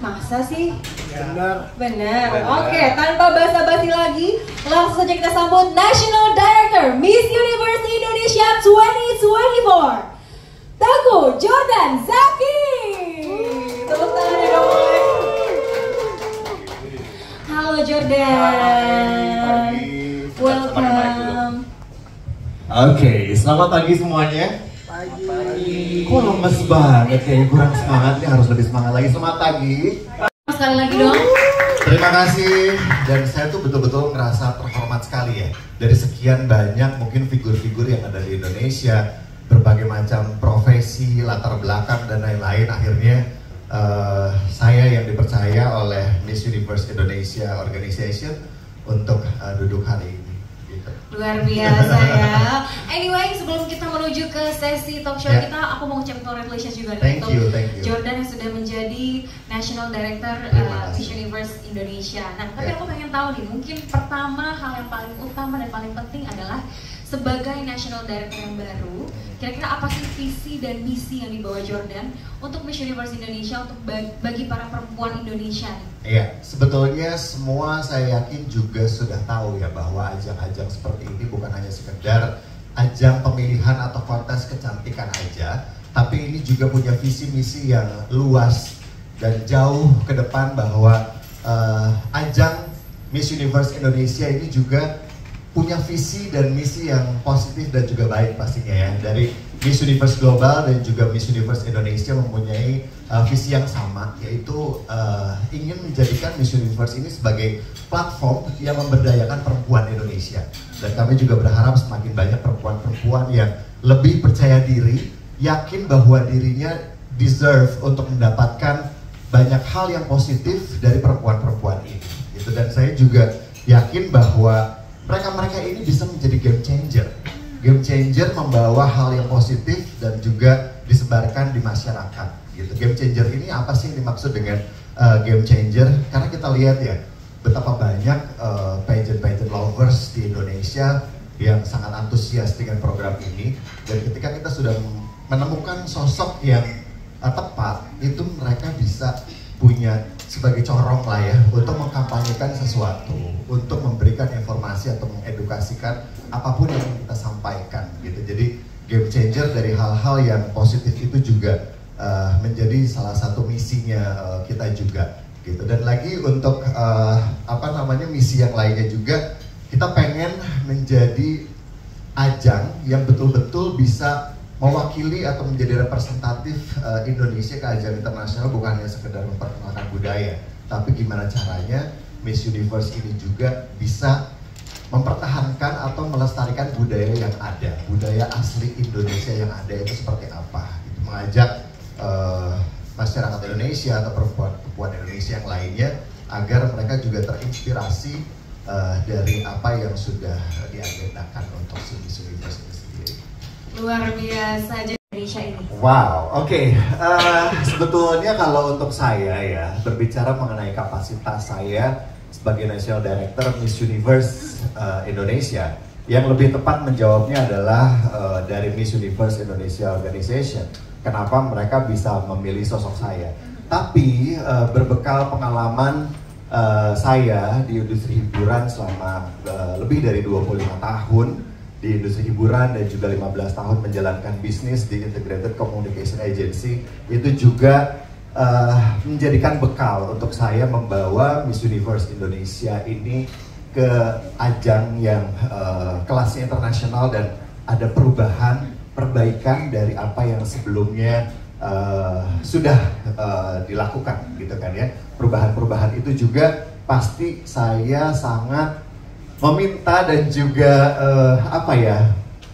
Masa sih? Benar. Benar. Oke, tanpa basa-basi lagi, langsung saja kita sambut National Director Miss Universe Indonesia 2024, Teguh Jordan Zaki. Tepuk tangan ya dong. Halo Jordan. Welcome. Oke, selamat pagi semuanya. Pagi. Kok lemes banget, kayaknya kurang semangat nih, harus lebih semangat lagi. Selamat pagi. Sekali lagi dong. Terima kasih, dan saya tuh betul-betul ngerasa terhormat sekali ya. Dari sekian banyak mungkin figur-figur yang ada di Indonesia, berbagai macam profesi, latar belakang dan lain-lain, akhirnya saya yang dipercaya oleh Miss Universe Indonesia Organization untuk duduk hari ini. Gitu. Luar biasa ya. Anyway, sebelum kita menuju ke sesi talk show kita, aku mau ucapin congratulations juga thank you. Jordan yang sudah menjadi National Director Miss Universe Indonesia. Nah, tapi aku pengen tahu nih, mungkin pertama hal yang paling utama dan paling penting adalah sebagai National Director yang baru, kira-kira apa sih visi dan misi yang dibawa Jordan untuk Miss Universe Indonesia, untuk bagi para perempuan Indonesia nih? Iya, sebetulnya semua saya yakin juga sudah tahu ya bahwa ajang-ajang seperti ini bukan hanya sekedar ajang pemilihan atau kontes kecantikan aja, tapi ini juga punya visi misi yang luas dan jauh ke depan, bahwa ajang Miss Universe Indonesia ini juga punya visi dan misi yang positif dan juga baik pastinya ya. Dari Miss Universe Global dan juga Miss Universe Indonesia mempunyai visi yang sama, yaitu ingin menjadikan Miss Universe ini sebagai platform yang memberdayakan perempuan Indonesia. Dan kami juga berharap semakin banyak perempuan-perempuan yang lebih percaya diri, yakin bahwa dirinya deserve untuk mendapatkan banyak hal yang positif dari perempuan-perempuan ini. Gitu. Dan saya juga yakin bahwa mereka-mereka ini bisa menjadi game changer. Game changer membawa hal yang positif dan juga disebarkan di masyarakat. Gitu. Game changer ini apa sih yang dimaksud dengan game changer? Karena kita lihat ya, betapa banyak pageant lovers di Indonesia yang sangat antusias dengan program ini. Dan ketika kita sudah menemukan sosok yang tepat, itu mereka bisa punya sebagai corong lah ya untuk mengkampanyekan sesuatu, untuk memberikan informasi atau mengedukasikan apapun yang kita sampaikan gitu. Jadi game changer dari hal-hal yang positif itu juga menjadi salah satu misinya kita juga gitu. Dan lagi untuk misi yang lainnya juga, kita pengen menjadi ajang yang betul-betul bisa mewakili atau menjadi representatif Indonesia ke ajang internasional, bukan hanya sekedar memperkenalkan budaya, tapi gimana caranya Miss Universe ini juga bisa mempertahankan atau melestarikan budaya yang ada, budaya asli Indonesia yang ada itu seperti apa, gitu. Mengajak masyarakat Indonesia atau perempuan Indonesia yang lainnya agar mereka juga terinspirasi dari apa yang sudah diagendakan untuk Miss Universe ini sendiri. Luar biasa aja Indonesia ini. Wow, oke. Sebetulnya kalau untuk saya ya, berbicara mengenai kapasitas saya sebagai National Director Miss Universe Indonesia, yang lebih tepat menjawabnya adalah dari Miss Universe Indonesia Organization. Kenapa mereka bisa memilih sosok saya? Tapi berbekal pengalaman saya di industri hiburan selama lebih dari 25 tahun, di industri hiburan dan juga 15 tahun menjalankan bisnis di Integrated Communication Agency, itu juga menjadikan bekal untuk saya membawa Miss Universe Indonesia ini ke ajang yang kelasnya internasional dan ada perbaikan dari apa yang sebelumnya sudah dilakukan gitu kan ya. Perubahan-perubahan itu juga pasti saya sangat meminta dan juga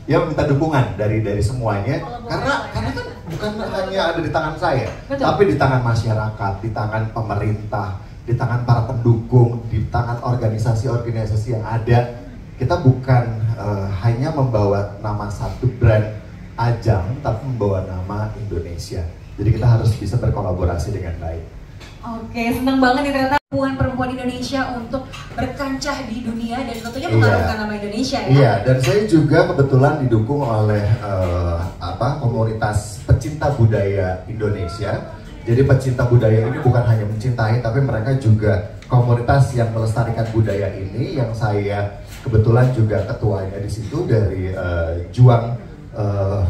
minta dukungan dari semuanya, karena kan bukan hanya ada di tangan saya. Betul. Tapi di tangan masyarakat, di tangan pemerintah, di tangan para pendukung, di tangan organisasi-organisasi yang ada. Kita bukan hanya membawa nama satu brand ajang, tapi membawa nama Indonesia. Jadi kita harus bisa berkolaborasi dengan baik. Oke, senang banget nih ternyata perempuan Indonesia untuk berkancah di dunia dan tentunya mengharumkan nama Indonesia ya. Iya, dan saya juga kebetulan didukung oleh komunitas pecinta budaya Indonesia Jadi pecinta budaya ini bukan hanya mencintai, tapi mereka juga komunitas yang melestarikan budaya ini, yang saya kebetulan juga ketuanya di situ dari Juang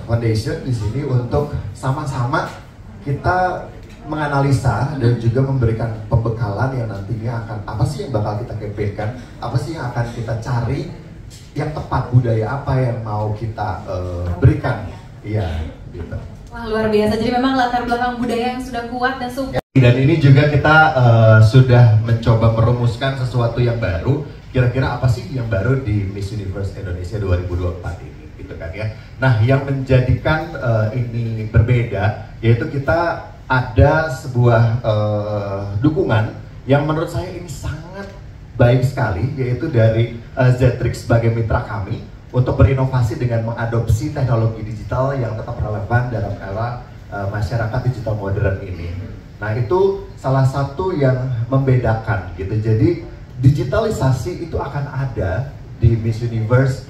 Foundation di sini, untuk sama-sama kita menganalisa dan juga memberikan pembekalan yang nantinya akan apa sih yang bakal kita campaignkan, apa sih yang akan kita cari yang tepat, budaya apa yang mau kita berikan, iya gitu. Wah, luar biasa. Jadi memang latar belakang budaya yang sudah kuat dan support. Dan ini juga kita sudah mencoba merumuskan sesuatu yang baru. Kira-kira apa sih yang baru di Miss Universe Indonesia 2024 ini, gitu kan ya. Nah, yang menjadikan ini berbeda, yaitu kita ada sebuah dukungan yang menurut saya ini sangat baik sekali, yaitu dari Zetrix sebagai mitra kami untuk berinovasi dengan mengadopsi teknologi digital yang tetap relevan dalam era masyarakat digital modern ini. Nah, itu salah satu yang membedakan gitu. Jadi digitalisasi itu akan ada di Miss Universe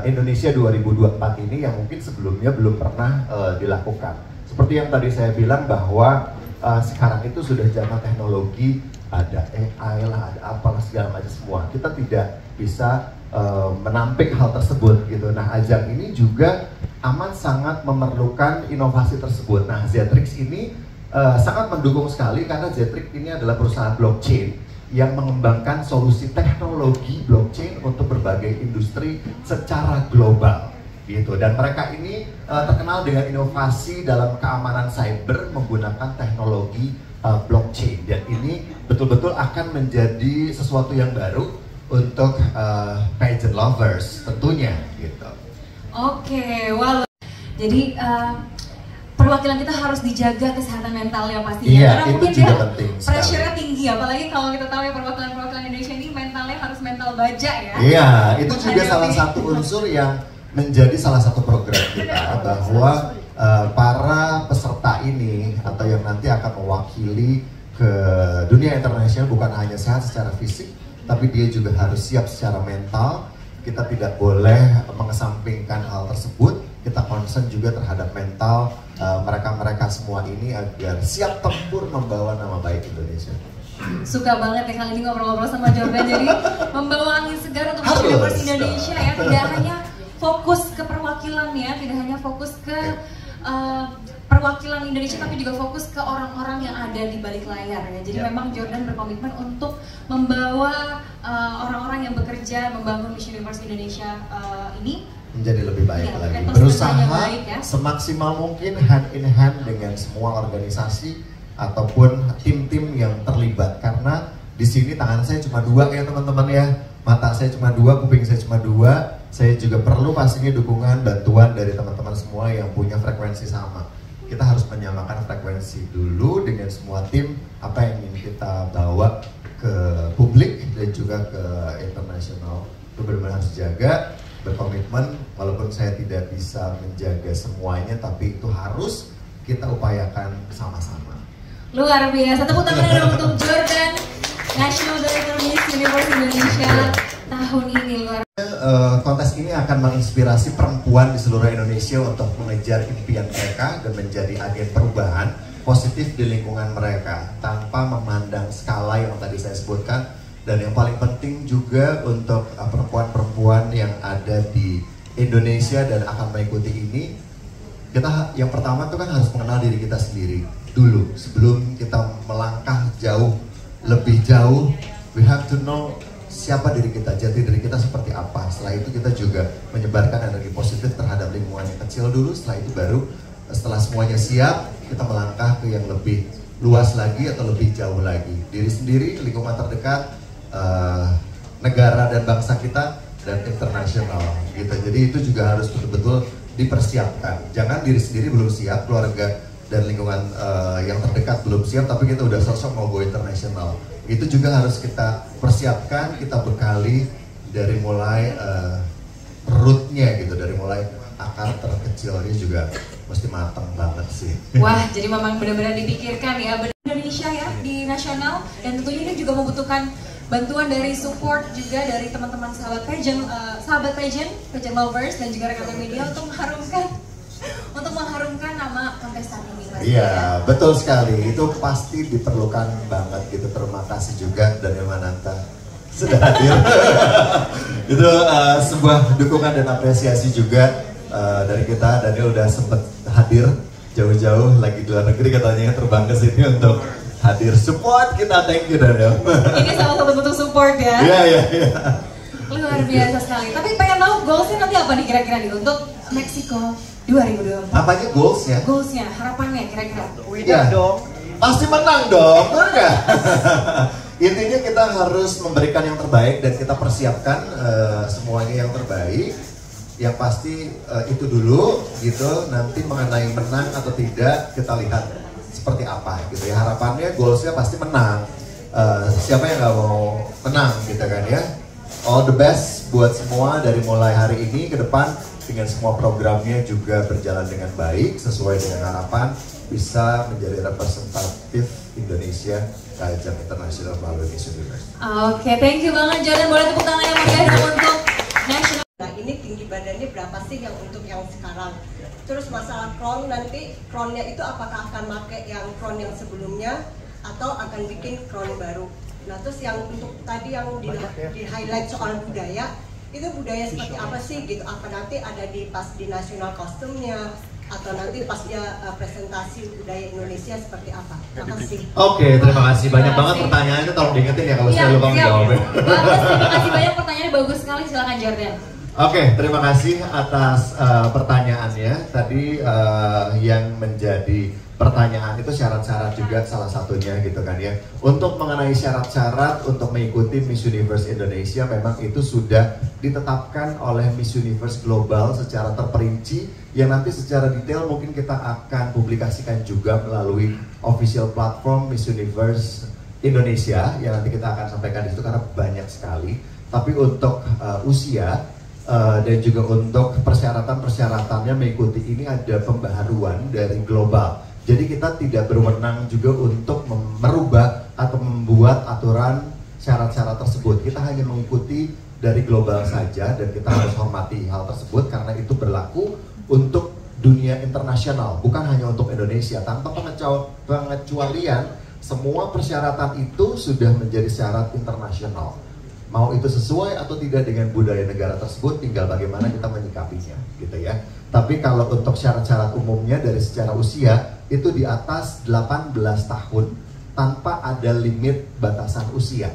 Indonesia 2024 ini yang mungkin sebelumnya belum pernah dilakukan. Seperti yang tadi saya bilang bahwa sekarang itu sudah zaman teknologi, ada AI lah, ada apalah segala macam semua. Kita tidak bisa menampik hal tersebut gitu. Nah, ajang ini juga amat sangat memerlukan inovasi tersebut. Nah, Zetrix ini sangat mendukung sekali karena Zetrix ini adalah perusahaan blockchain yang mengembangkan solusi teknologi blockchain untuk berbagai industri secara global gitu. Dan mereka ini terkenal dengan inovasi dalam keamanan cyber menggunakan teknologi blockchain, dan ini betul-betul akan menjadi sesuatu yang baru untuk pageant lovers tentunya gitu. Oke, wah. Jadi perwakilan kita harus dijaga kesehatan mentalnya pastinya. Iya, karena itu mungkin juga ya penting. pressure-nya tinggi, apalagi kalau kita tahu ya perwakilan Indonesia ini mentalnya harus mental baja ya. Iya, itu juga salah satu unsur yang menjadi salah satu program kita, bahwa para peserta ini atau yang nanti akan mewakili ke dunia internasional bukan hanya sehat secara fisik, tapi dia juga harus siap secara mental. Kita tidak boleh mengesampingkan hal tersebut. Kita concern juga terhadap mental mereka-mereka semua ini agar siap tempur membawa nama baik Indonesia. Suka banget ya kali ini ngobrol-ngobrol sama Jordan, jadi membawa angin segar untuk Miss Universe Indonesia ya. Tidak hanya fokus ke perwakilan ya, tidak hanya fokus ke perwakilan Indonesia, tapi juga fokus ke orang-orang yang ada di balik layar ya. Jadi memang Jordan berkomitmen untuk membawa orang-orang yang bekerja membangun Miss Universe Indonesia ini menjadi lebih baik ya, lagi. Berusaha baik, ya, semaksimal mungkin hand in hand dengan semua organisasi ataupun tim-tim yang terlibat, karena di sini tangan saya cuma dua ya teman-teman ya, mata saya cuma dua, kuping saya cuma dua. Saya juga perlu pastinya dukungan, bantuan dari teman-teman semua yang punya frekuensi sama. Kita harus menyamakan frekuensi dulu dengan semua tim, apa yang ingin kita bawa ke publik dan juga ke internasional. Itu benar-benar harus jaga, berkomitmen, walaupun saya tidak bisa menjaga semuanya, tapi itu harus kita upayakan sama-sama. Luar biasa, tepuk tangan untuk Jordan, National Director Miss Universe Indonesia tahun ini. Kontes ini akan menginspirasi perempuan di seluruh Indonesia untuk mengejar impian mereka dan menjadi agen perubahan positif di lingkungan mereka tanpa memandang skala yang tadi saya sebutkan. Dan yang paling penting juga untuk perempuan-perempuan yang ada di Indonesia dan akan mengikuti ini, kita yang pertama itu kan harus mengenal diri kita sendiri dulu sebelum kita melangkah lebih jauh. We have to know siapa diri kita, jati diri kita seperti apa. Setelah itu kita juga menyebarkan energi positif terhadap lingkungan yang kecil dulu. Setelah itu baru setelah semuanya siap, kita melangkah ke yang lebih luas lagi atau lebih jauh lagi. Diri sendiri, lingkungan terdekat, negara dan bangsa kita, dan internasional gitu. Jadi itu juga harus betul-betul dipersiapkan. Jangan diri sendiri belum siap, keluarga dan lingkungan yang terdekat belum siap, tapi kita udah sosok mau go internasional. Itu juga harus kita persiapkan, kita bekali dari mulai rootnya gitu, dari mulai akar terkecilnya juga mesti matang banget sih. Wah, jadi memang benar-benar dipikirkan ya, Indonesia ya di nasional, dan tentunya ini juga membutuhkan bantuan dari support juga dari teman-teman sahabat pageant lovers dan juga rekan media untuk mengharumkan untuk mengharumkan nama kontestan ini. Iya, betul sekali. Itu pasti diperlukan banget gitu. Terima kasih juga Daniel Mananta sudah hadir. Itu sebuah dukungan dan apresiasi juga dari kita. Daniel udah sempet hadir jauh-jauh lagi di luar negeri katanya, terbang ke sini untuk hadir support kita. Thank you Daniel. Ini salah satu bentuk support ya. Iya. Luar biasa sekali. Tapi pengen tahu goalsnya nanti apa nih kira-kira nih untuk Meksiko 2024? Apanya goalsnya? Goalsnya, harapannya kira-kira? Ya dong. Pasti menang dong, enggak? Intinya kita harus memberikan yang terbaik dan kita persiapkan semuanya yang terbaik. Yang pasti itu dulu gitu. Nanti mengenai menang atau tidak kita lihat seperti apa gitu ya. Harapannya goalsnya pasti menang. Siapa yang nggak mau menang gitu kan ya. All the best buat semua dari mulai hari ini ke depan dengan semua programnya juga berjalan dengan baik sesuai dengan harapan bisa menjadi representatif Indonesia ke ajang internasional melalui Miss Universe. Oke, thank you banget Jordan. Boleh tepuk tangan yang meriah untuk national. Nah ini tinggi badannya berapa sih yang untuk yang sekarang? Terus masalah crown nanti crownnya itu apakah akan pakai yang crown yang sebelumnya atau akan bikin crown baru? Nah terus yang untuk tadi yang di highlight soal budaya, itu budaya seperti apa sih gitu? Apa nanti ada di pas di nasional kostumnya atau nanti pas dia presentasi budaya Indonesia seperti apa? Terima kasih. Oke, terima kasih. Banyak banget pertanyaannya, tolong diingetin ya kalau saya lupa menjawabnya. Bagus, terima kasih banyak, pertanyaannya bagus sekali, silakan Jordan. Oke, terima kasih atas pertanyaannya. Tadi yang menjadi pertanyaan itu syarat-syarat juga salah satunya gitu kan ya. Untuk mengenai syarat-syarat untuk mengikuti Miss Universe Indonesia memang itu sudah ditetapkan oleh Miss Universe Global secara terperinci yang nanti secara detail mungkin kita akan publikasikan juga melalui official platform Miss Universe Indonesia yang nanti kita akan sampaikan di situ karena banyak sekali. Tapi untuk usia dan juga untuk persyaratan-persyaratannya mengikuti ini ada pembaharuan dari global. Jadi kita tidak berwenang juga untuk merubah atau membuat aturan syarat-syarat tersebut. Kita hanya mengikuti dari global saja dan kita harus hormati hal tersebut karena itu berlaku untuk dunia internasional, bukan hanya untuk Indonesia. Tanpa pengecualian, semua persyaratan itu sudah menjadi syarat internasional. Mau itu sesuai atau tidak dengan budaya negara tersebut, tinggal bagaimana kita menyikapinya, gitu ya. Tapi kalau untuk syarat-syarat umumnya dari secara usia, itu di atas 18 tahun tanpa ada limit batasan usia,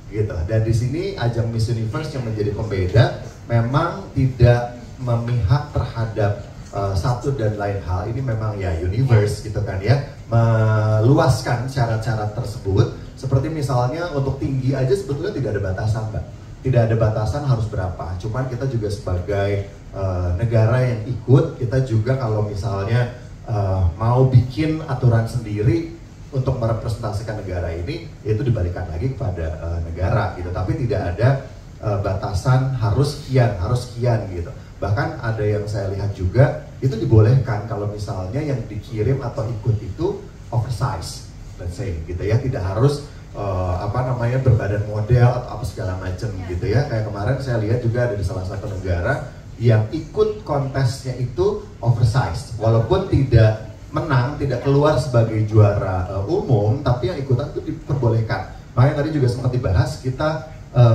gitu. Dan di sini ajang Miss Universe yang menjadi pembeda memang tidak memihak terhadap satu dan lain hal. Ini memang ya universe gitu kan ya, meluaskan syarat-syarat tersebut. Seperti misalnya untuk tinggi aja sebetulnya tidak ada batasan, Mbak. Tidak ada batasan harus berapa. Cuman kita juga sebagai negara yang ikut, kita juga kalau misalnya mau bikin aturan sendiri untuk merepresentasikan negara ini, itu dibalikan lagi kepada negara gitu. Tapi tidak ada batasan harus sekian gitu. Bahkan ada yang saya lihat juga itu dibolehkan kalau misalnya yang dikirim atau ikut itu oversize, let's say gitu ya, tidak harus berbadan model atau apa segala macam gitu ya. Kayak kemarin saya lihat juga ada di salah satu negara yang ikut kontesnya itu oversize, walaupun tidak menang, tidak keluar sebagai juara umum, tapi yang ikutan itu diperbolehkan. Makanya tadi juga sempat dibahas, kita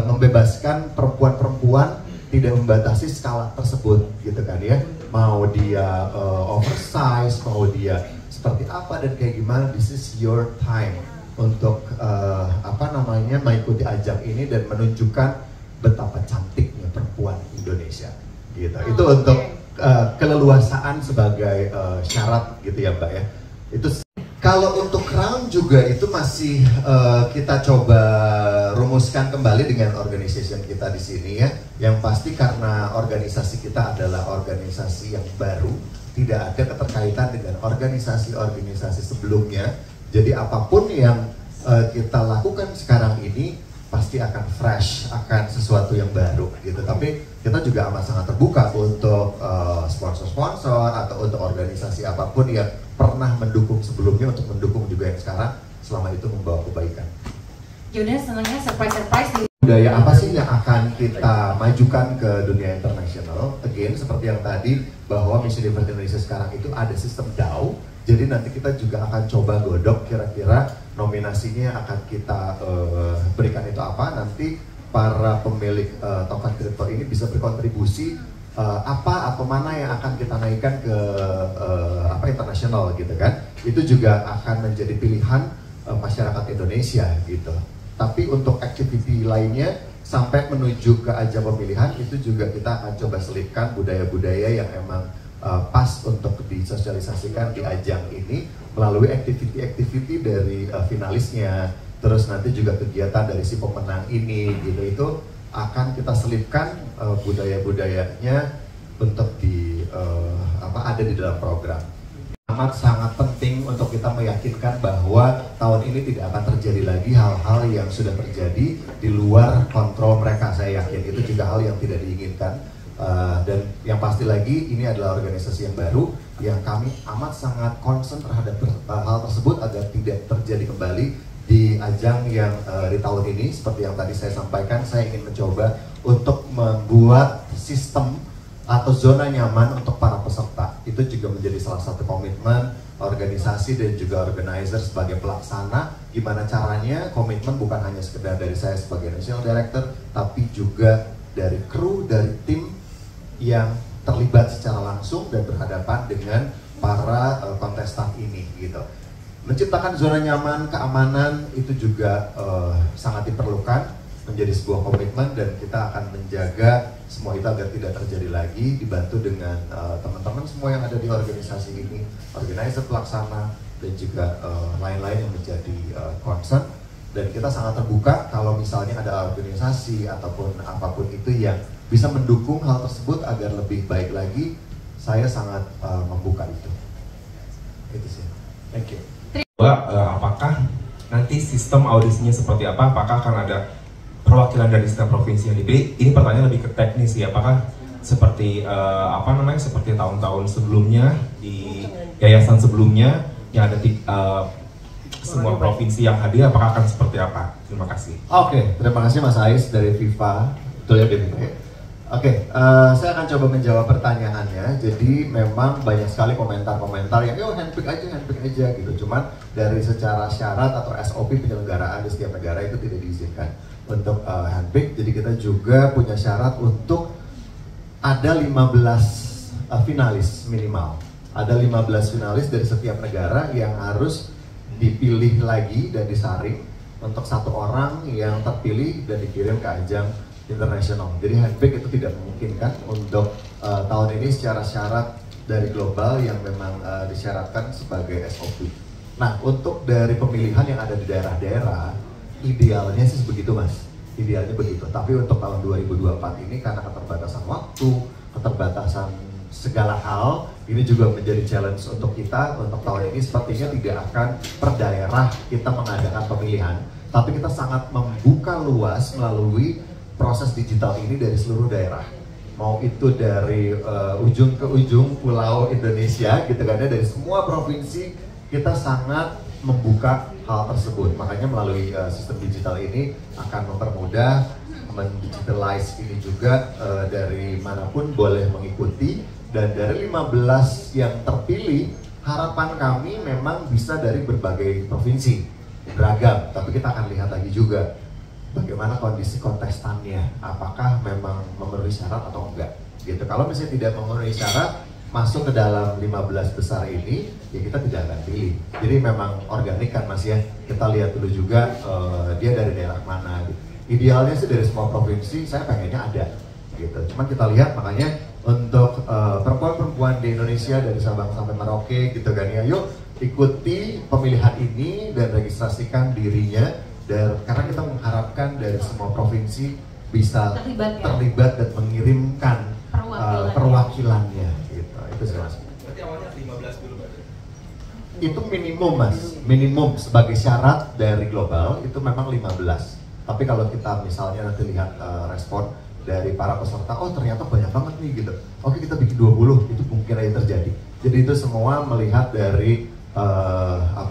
membebaskan perempuan-perempuan, tidak membatasi skala tersebut gitu kan ya. Mau dia oversize, mau dia seperti apa dan kayak gimana, this is your time untuk mengikuti ajang ini dan menunjukkan betapa cantiknya perempuan Indonesia gitu. Itu untuk keleluasaan sebagai syarat gitu ya Mbak ya. Itu kalau untuk crown juga itu masih kita coba rumuskan kembali dengan organisasi kita di sini ya. Yang pasti karena organisasi kita adalah organisasi yang baru, tidak ada keterkaitan dengan organisasi-organisasi sebelumnya. Jadi apapun yang kita lakukan sekarang ini pasti akan fresh, akan sesuatu yang baru gitu. Tapi kita juga amat sangat terbuka untuk sponsor-sponsor atau untuk organisasi apapun yang pernah mendukung sebelumnya untuk mendukung juga yang sekarang selama itu membawa kebaikan. Yaudah, senangnya surprise Budaya apa sih yang akan kita majukan ke dunia internasional? Again, seperti yang tadi bahwa Miss Universe Indonesia sekarang itu ada sistem DAO. Jadi nanti kita juga akan coba godok kira-kira nominasinya akan kita berikan itu apa. Nanti para pemilik token kripto ini bisa berkontribusi apa atau mana yang akan kita naikkan ke internasional gitu kan. Itu juga akan menjadi pilihan masyarakat Indonesia gitu. Tapi untuk activity lainnya sampai menuju ke ajang pemilihan itu juga kita akan coba selipkan budaya-budaya yang emang pas untuk disosialisasikan di ajang ini melalui activity-activity dari finalisnya, terus nanti juga kegiatan dari si pemenang ini gitu, itu akan kita selipkan budaya-budayanya untuk ada di dalam program. Amat sangat penting untuk kita meyakinkan bahwa tahun ini tidak akan terjadi lagi hal-hal yang sudah terjadi di luar kontrol mereka. Saya yakin itu juga hal yang tidak diinginkan. Dan yang pasti lagi ini adalah organisasi yang baru yang kami amat sangat concern terhadap hal tersebut agar tidak terjadi kembali di ajang yang di tahun ini. Seperti yang tadi saya sampaikan, saya ingin mencoba untuk membuat sistem atau zona nyaman untuk para peserta. Itu juga menjadi salah satu komitmen organisasi dan juga organizer sebagai pelaksana. Gimana caranya komitmen bukan hanya sekedar dari saya sebagai National Director, tapi juga dari kru, dari tim yang terlibat secara langsung dan berhadapan dengan para kontestan ini gitu. Menciptakan zona nyaman, keamanan itu juga sangat diperlukan, menjadi sebuah komitmen, dan kita akan menjaga semua itu agar tidak terjadi lagi, dibantu dengan teman-teman semua yang ada di organisasi ini, organizer, pelaksana, dan juga lain-lain yang menjadi concern. Dan kita sangat terbuka kalau misalnya ada organisasi ataupun apapun itu yang bisa mendukung hal tersebut agar lebih baik lagi, saya sangat membuka itu. Itu sih. Thank you. Apakah nanti sistem audisinya seperti apa? Apakah akan ada perwakilan dari setiap provinsi yang dipilih? Ini pertanyaan lebih ke teknis ya. Apakah seperti seperti tahun-tahun sebelumnya di yayasan sebelumnya yang ada di semua provinsi yang hadir, apakah akan seperti apa? Terima kasih. Oke, terima kasih Mas Ais dari FIFA. Betul ya, Devi? Oke, saya akan coba menjawab pertanyaannya. Jadi memang banyak sekali komentar-komentar yang handpick aja gitu. Cuman dari secara syarat atau SOP penyelenggaraan di setiap negara itu tidak diizinkan untuk handpick. Jadi kita juga punya syarat untuk ada 15 finalis minimal. Ada 15 finalis dari setiap negara yang harus dipilih lagi dan disaring untuk satu orang yang terpilih dan dikirim ke ajang internasional. Jadi handpick itu tidak memungkinkan untuk tahun ini secara syarat dari global yang memang disyaratkan sebagai SOP. Nah, untuk dari pemilihan yang ada di daerah-daerah, idealnya sih begitu Mas, idealnya begitu. Tapi untuk tahun 2024 ini karena keterbatasan waktu, keterbatasan segala hal, ini juga menjadi challenge untuk kita. Untuk tahun ini sepertinya tidak akan per daerah kita mengadakan pemilihan, tapi kita sangat membuka luas melalui proses digital ini dari seluruh daerah. Mau itu dari ujung ke ujung pulau Indonesia gitu kan ya, dari semua provinsi kita sangat membuka hal tersebut. Makanya melalui sistem digital ini akan mempermudah, mendigitalize ini juga dari manapun boleh mengikuti. Dan dari 15 yang terpilih, harapan kami memang bisa dari berbagai provinsi, beragam. Tapi kita akan lihat lagi juga bagaimana kondisi kontestannya, apakah memang memenuhi syarat atau enggak. Gitu. Kalau misalnya tidak memenuhi syarat, masuk ke dalam 15 besar ini, ya kita tidak akan pilih. Jadi memang organik kan Mas ya, kita lihat dulu juga dia dari daerah mana. Gitu. Idealnya sih dari semua provinsi, saya pengennya ada. Gitu. Cuman kita lihat, makanya untuk perempuan-perempuan di Indonesia dari Sabang sampai Merauke gitu kan ya, yuk ikuti pemilihan ini dan registrasikan dirinya, dan karena kita mengharapkan dari semua provinsi bisa terlibat dan mengirimkan perwakilannya gitu. Itu sih Mas. Berarti awalnya 15 dulu berarti? Itu minimum Mas, minimum sebagai syarat dari global itu memang 15. Tapi kalau kita misalnya nanti lihat respon dari para peserta, oh ternyata banyak banget nih gitu. Oke, kita bikin 20, itu mungkin aja terjadi. Jadi itu semua melihat dari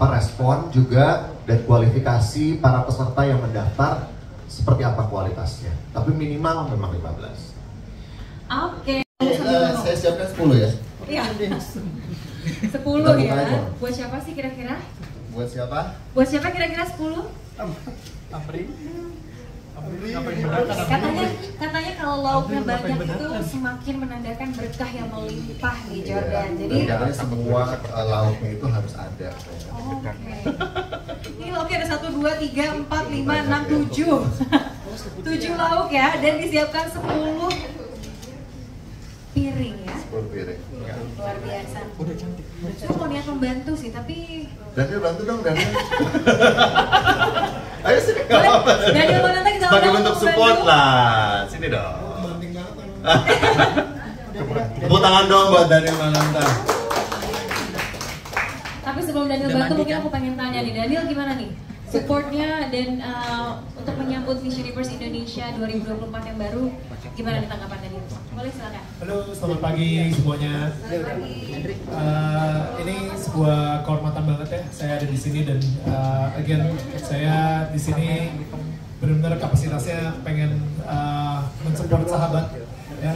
respon juga dan kualifikasi para peserta yang mendaftar seperti apa kualitasnya. Tapi minimal memang 15. Oke. Saya siapkan 10 ya. Iya. 10 ya. Buat siapa sih kira-kira? Buat siapa? Buat siapa kira-kira 10? Katanya kalau lauknya banyak itu semakin menandakan berkah yang melimpah nih Jordan. Jadi katanya semua lauknya itu harus ada. Oke. Ini lauknya ada 1, 2, 3, 4, 5, 6, 7. 7 lauk ya, dan disiapkan 10 piring ya. 10 piring. Luar biasa. Udah cantik. Saya mau niat membantu sih, tapi Daniel bantu dong, Daniel. Ayo sini, nggak boleh. apa-apa. Daniel mau nanti kita Sebagai undang bentuk untuk support bantu. lah. Sini dong. Banting banget. Tepuk tangan dong buat Daniel Mananta. Tapi sebelum Daniel bantu, mungkin aku pengen tanya nih, Daniel gimana nih? Supportnya dan untuk menyambut Miss Universe Indonesia 2024 yang baru, gimana nih tanggapan Daniel? Boleh silakan. Halo, selamat pagi semuanya. Ini sebuah kehormatan banget ya, saya ada di sini dan again saya di sini benar-benar kapasitasnya pengen mensupport sahabat. Ya.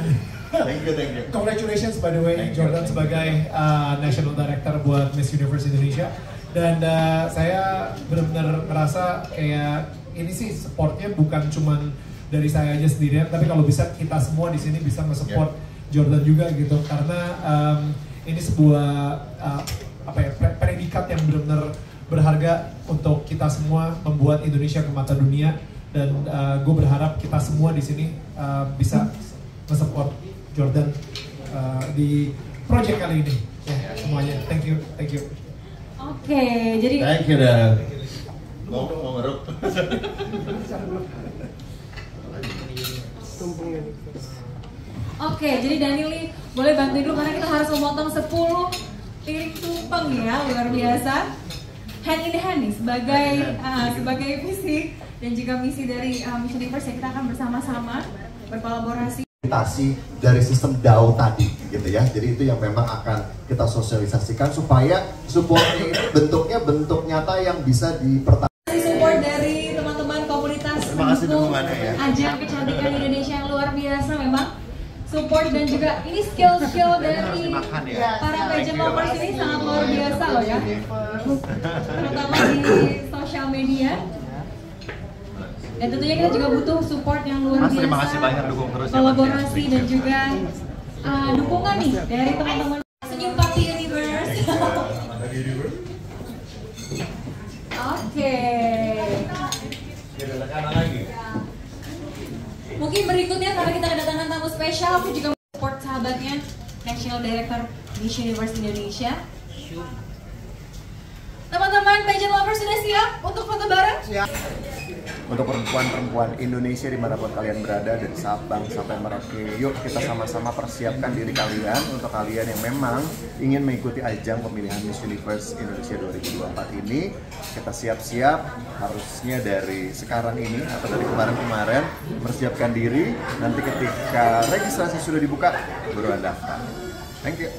Thank you. Congratulations by the way, Jordan sebagai National Director buat Miss Universe Indonesia. Dan saya benar-benar merasa kayak ini sih supportnya bukan cuman dari saya aja sendirian, tapi kalau bisa kita semua di sini bisa nge-support Jordan juga gitu, karena ini sebuah predikat yang benar-benar berharga untuk kita semua membuat Indonesia ke mata dunia, dan gue berharap kita semua di sini bisa nge-support Jordan di project kali ini ya, semuanya. Thank you. Oke, jadi Thank you, Dan. Mau ngeruk. Oke, jadi Daniel nih boleh bantuin dulu karena kita harus memotong 10 piring tumpeng ya, luar biasa. Hand in hand nih sebagai visi dan juga misi dari Miss Universe ya, kita akan bersama-sama berkolaborasi. Dari sistem DAO tadi gitu ya, jadi itu yang memang akan kita sosialisasikan supaya supportnya ini bentuknya bentuk nyata yang bisa dipertahankan. Support dari teman-teman komunitas. Terima kasih dukungannya ya. Ajang kecantikan Indonesia yang luar biasa memang. Support dan juga ini skill dari para pageant lovers ini sangat luar biasa loh ya, terutama di sosial media. Dan tentunya kita juga butuh support yang luar biasa. Terima kasih banyak dukung terus ya, kolaborasi dan juga dukungan nih dari teman-teman Senyum Papi Universe. Oke. Mungkin berikutnya karena kita kedatangan tamu spesial, aku juga support sahabatnya National Director Miss Universe Indonesia. Teman-teman pageant lovers sudah siap untuk foto bareng? Siap. Untuk perempuan-perempuan Indonesia dimanapun kalian berada, dari Sabang sampai Merauke, yuk kita sama-sama persiapkan diri kalian untuk kalian yang memang ingin mengikuti ajang pemilihan Miss Universe Indonesia 2024 ini. Kita siap-siap, harusnya dari sekarang ini atau dari kemarin-kemarin persiapkan diri. Nanti ketika registrasi sudah dibuka, buruan daftar. Thank you.